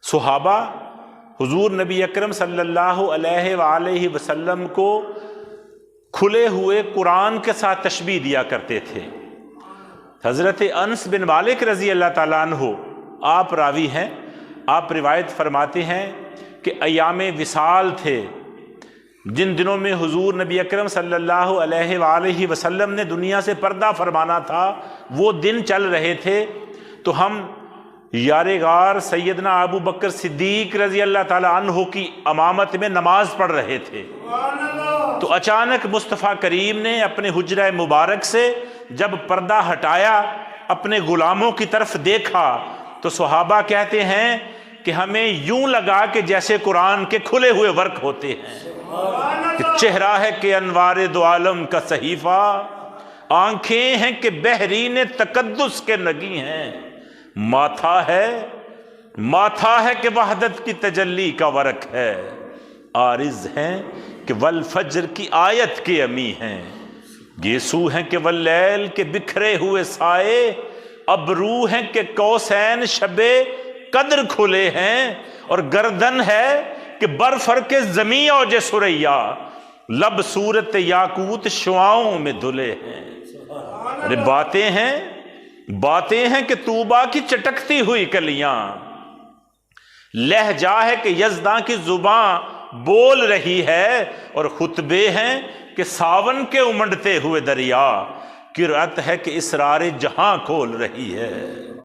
صحابہ حضور نبی اکرم صلی اللہ علیہ وآلہ وسلم کو کھلے ہوئے قرآن کے ساتھ تشبیہ دیا کرتے تھے۔ حضرت انس بن مالک رضی اللہ تعالیٰ عنہ آپ راوی ہیں، آپ روایت فرماتے ہیں کہ ایام وصال تھے، جن دنوں میں حضور نبی اکرم صلی اللہ علیہ وآلہ وسلم نے دنیا سے پردہ فرمانا تھا، وہ دن چل رہے تھے، تو ہم یار غار سیدنا ابو بکر صدیق رضی اللہ تعالیٰ عنہ کی امامت میں نماز پڑھ رہے تھے۔ تو اچانک مصطفی کریم نے اپنے حجرہ مبارک سے جب پردہ ہٹایا، اپنے غلاموں کی طرف دیکھا، تو صحابہ کہتے ہیں کہ ہمیں یوں لگا کہ جیسے قرآن کے کھلے ہوئے ورق ہوتے ہیں، کہ چہرہ ہے کہ انوار دو عالم کا صحیفہ، آنکھیں ہیں کہ بحرین تقدس کے نگی ہیں، ماتھا ہے کہ وحدت کی تجلی کا ورق ہے، عارض ہیں کہ والفجر کی آیت کے امی ہیں، گیسو ہیں کہ واللیل کے بکھرے ہوئے سائے، ابرو ہیں کہ قوسین شب قدر کھلے ہیں، اور گردن ہے کہ برفر کے زمیں اوج ثریا، لب صورت یاقوت شعاؤں میں دھلے ہیں۔ ارے باتیں ہیں کہ طوبا کی چٹکتی ہوئی کلیاں، لہجہ ہے کہ یزداں کی زباں بول رہی ہے، اور خطبے ہیں کہ ساون کے امنڈتے ہوئے دریا، قرأت ہے کہ اسرار جہاں کھول رہی ہے۔